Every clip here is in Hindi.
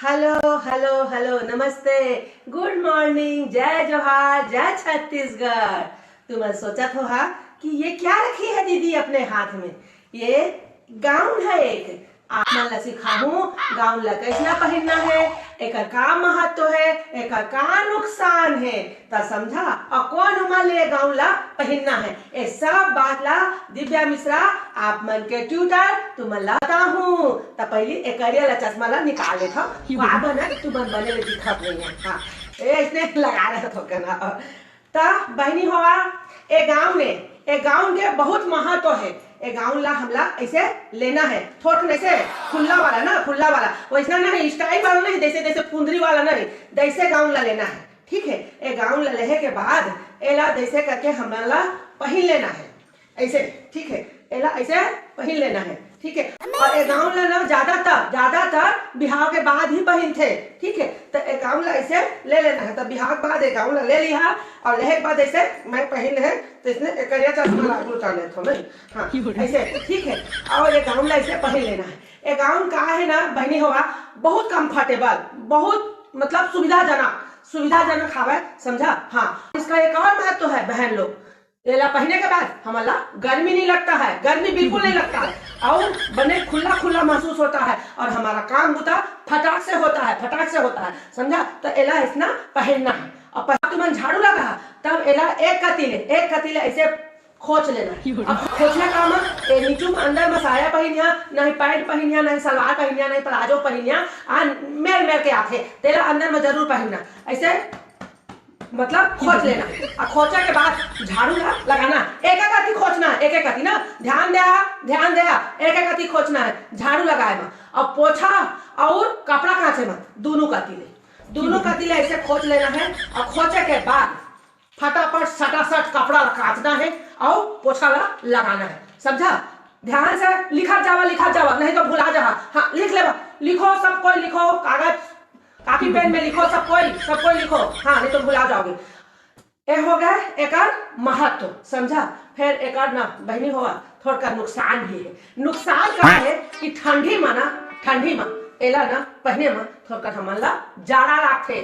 हेलो हेलो हेलो नमस्ते, गुड मॉर्निंग, जय जोहार, जय छत्तीसगढ़। तुम सोचत हो हा कि ये क्या रखी है दीदी अपने हाथ में। ये गाउन है एक। आप मन ला सिखाहू गाउन ला कैसना पहनना है, एकर का महत्व है, एकर का नुकसान है, त समझा। और कौन उमर ले गाउन ला पहनना है, ये सब बात ला दिव्या मिश्रा आप मन के ट्यूटर तुमन ला बताहूं। त पहली एकरिया ला चश्मा ला निकाल ले था, का बना तुमन बने ले दिखत नहीं है। हाँ इसने लगा रहा था कहना। त बहनी होवा ए गाउन के बहुत महत्व है। ए गाउन ला हमला ऐसे लेना है, थोड़ा ऐसे खुला वाला ना, खुला वाला वैसा नहीं, स्टाइल वाला नहीं, जैसे जैसे फुंदरी वाला नहीं, जैसे गाउन ला लेना है। ठीक है, ए गाउन ला लेने के बाद एला जैसे करके हमला पहन लेना है ऐसे। ठीक है, एला ऐसे पहन लेना है। ठीक है, और ए गाउन ला ना ज्यादातर बिहाव के बाद ही पहनते। ठीक है, तो ए गाउन ला ऐसे ले लेना है। तो बिहाव के बाद ए गाउन ला ले लिया और लेने के बाद ऐसे मैं पहन है तो इसने एकरिया चश्मा लागू उतार ले तो नहीं। हाँ ऐसे। ठीक है, और ये गाउन ला ऐसे पहन लेना है। ये गाउन का है ना बहनी होगा बहुत कंफर्टेबल, बहुत मतलब सुविधाजनक हवा, समझा। हाँ, इसका एक और महत्व है बहन लोग, ये पहनने के बाद हमारा गर्मी नहीं लगता है, गर्मी बिल्कुल नहीं लगता है, और बने खुला खुला महसूस होता है, और हमारा काम होता फटाक से होता है, समझा। तो एला इतना पहनना है। और तुम झाड़ू लगा तब एला एक कतीले ऐसे खोच लेना। अब खोचने का मतलब नीचू में अंदर में साया पहनिया, नहीं पैंट पहनिया, नहीं सलवार पहनिया, नहीं प्लाजो पहनिया, मेल के आते तेरा अंदर में जरूर पहनना ऐसे, मतलब खोच लेना। और खोचे के बाद झाड़ू लगाना, एक कती खोचना, एक कती ना, ध्यान दे एक कती खोचना है, झाड़ू लगाए में। और पोछा और कपड़ा कांचे में दोनों कतीले ऐसे खोच लेना है। और खोचे के बाद फटाफट सटासट कपड़ा काटना है और पोछा लगाना है, समझा। ध्यान से लिखा जावा नहीं तो भुला जा। हाँ लिखो सब कोई लिखो, कागज कापी पेन में लिखो, सब कोई लिखो। हाँ नहीं तो भुला जाओगे। ये हो गया एकर महत्व, समझा। फिर एकर ना बहनी होगा थोड़ा नुकसान भी है। नुकसान क्या है कि ठंडी में एला ना पहने में थोड़ा हमला जाड़ा लागथे,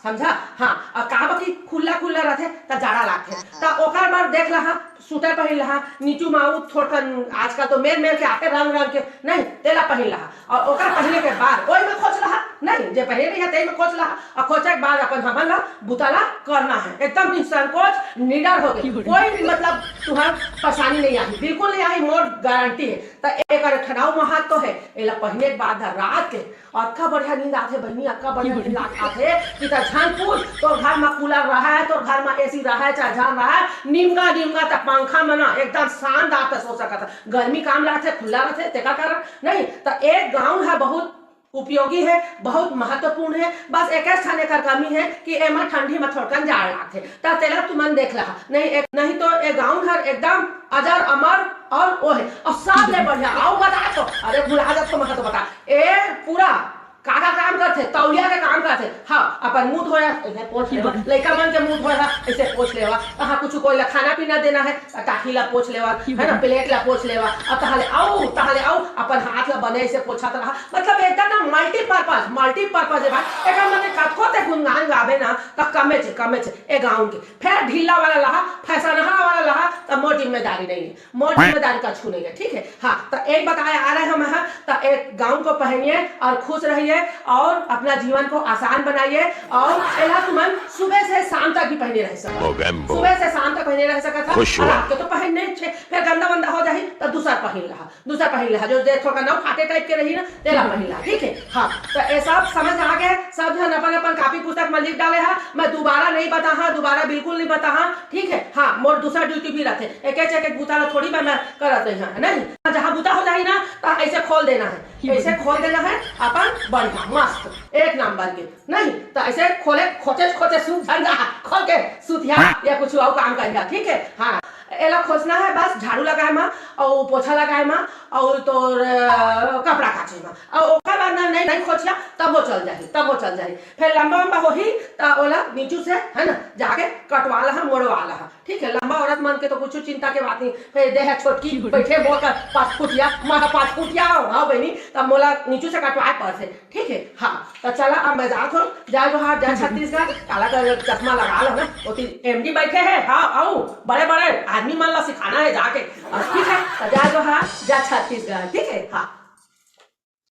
समझा। हाँ, और काबा की खुला रहते त जाड़ा लागथे। त ओकर बाद देख लहा स्वेटर पहन लहा, नीचू माऊ थोड़ा आजकल तो मेल के आके रंग के नहीं तेला पहन लहा। और ओकर पहने के बाद ओई में खोच लहा नहीं, जे पहने रही तई में खोच लहा। और खोचे के बाद अपन हमला बुताला करना है, एकदम निसंकोच निडर हो गए, कोई मतलब तुम्हार परेशानी नहीं आई, बिल्कुल नहीं आई, मोर गारंटी है। त एकर ठनाव महत्व तो है। एला पहने के बाद रात के अक्का बढ़िया नींद आथे बहनी, अक्का बढ़िया नींद आथे कि त झानपुर तो घर में कूलर रहा है, तो घर में एसी रहा है, चाहे झान रहा है, नीमका त पंखा में ना एकदम शानदार त सो सकता। गर्मी काम लाथे खुला रहते तेका कारण नहीं। तो एक गाउन है बहुत उपयोगी है, बहुत महत्वपूर्ण है। बस एक ठाने का कमी है कि एमा ठंडी में थोड़ा जाड़ लागथे। त तेला तुमन देख लहा नहीं तो ए गाउन हर एकदम अजर अमर और वो है। और सब ले बढ़िया आओ बता तो, अरे भुला जा तो मत तो बता। ए पूरा का काम करते, तौलिया के काम करते। हाँ, अपन मुंह धोया ऐसे पोंछ लेवा, लइका मन के मुंह धोया ऐसे पोंछ लेवा। हाँ, कुछ कोई ला खाना पीना देना है टाखी ला पोंछ लेवा, है ना, प्लेट ला पोंछ लेवा। अब तहले आओ अपन हाथ ला बने ऐसे पोछात रहा। मतलब एकदम ना मल्टीपर्पज है भाई। एका माने कथो ते गुणगान गावे ना त कमे छे ए गाउन के। फिर ढीला वाला लहा, फैसनहा वाला लहा त मोर जिम्मेदारी नहीं है, मोर जिम्मेदारी का छू नहीं है। ठीक है, हाँ, तो एक बताया आ रहे हम है। तो एक गाउन को पहनिए और खुश रहिए और अपना जीवन को आसान बनाइए। और एला तुमन सुबह से शाम तक भी पहने रह सकते, सुबह से शाम तक पहने रह सकता था। रात के तो पहनने छे, फिर गंदा हो जाही तो दूसरा पहन लहा जो थोड़ा नौ फाटे टाइप के रही ना तेला पहन लहा। ठीक है, हाँ, तो ये सब समझ आ गए। सब जन अपन कापी पुस्तक में लिख डाले है। मैं दोबारा नहीं बता, दोबारा बिल्कुल नहीं बता। ठीक है, हाँ, मोर दूसरा ड्यूटी भी रहते, एक बूता थोड़ी मैं करत है नहीं। जहाँ बूता हो जाही ना तो ऐसे खोल देना है, अपन बढ़िया मस्त एक नंबर के नहीं। तो ऐसे खोचे सूख झंडा खोल के सूतिया या कुछ और काम करिया। ठीक है, हाँ, एला खोजना है बस झाड़ू लगाए में और पोछा लगाए में और तो कपड़ा काचे में। और बाद ना नहीं नहीं खोचिया तब वो चल जाही, तब वो चल जाही। फिर लंबा लंबा होही तो ओला नीचू से है ना जाके कटवा लहा मोड़वा लहा, ठीक है। लंबा औरत मान के तो कुछ चिंता के बात नहीं। फिर देह छोटकी बैठे बोल कर 5 फुटिया माँ 5 फुटिया हाँ बहनी, तब मोला नीचू से कटवाए पर से, ठीक है। हाँ तो चला अब मैं जात हूँ, जय जोहार जय छत्तीसगढ़। काला का चश्मा लगा लो ना, वो एमडी बैठे हैं, हाँ आओ बड़े बड़े आदमी मान ला सिखाना है जाके, ठीक है। तो जय जोहार जय छत्तीसगढ़, ठीक है। हाँ।